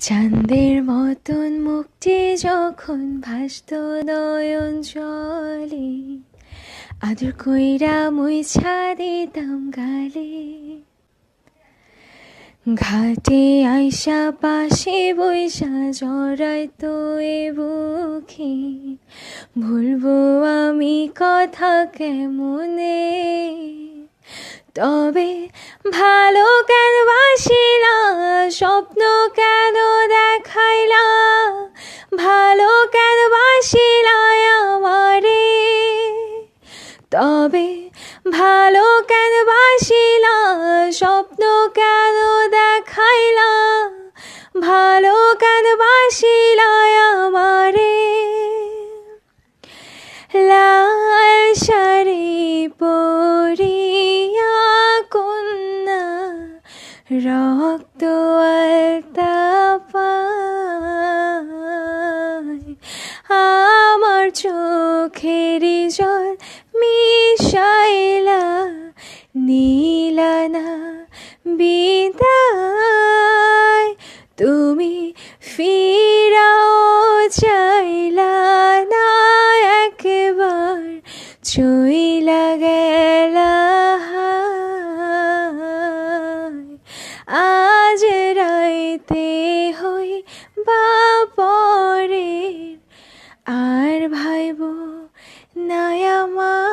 চাঁদের মতন মুক্তি যখন ভাসত নয়ন জলে, আদর কইরা মুইছা দিতাম গালে। ঘাটে আইসা পাশে বইসা জড়াইতো এ বুকে, ভুলবো আমি কথা কেমনে। তবে ভালো কেন বাসিলা, স্বপ্ন কেন দেখাইলা, ভালো কেন বাসিলা আমারে। তবে ভালো কেন বাসিলা, স্বপ্ন কেন দেখাইলা, ভালো কেন বাসিলা আমারে। লাল শাড়ি পরিয়া কন্যা রক্ত আলতা পায়, আমার চোখের জল মিশাইলা নীলা না বিদায়। তুমি ফিরাও চাইলা না, একবার চইলা গেলা। আজ রাইতে হই বাপরের, আর ভাইব না আমার।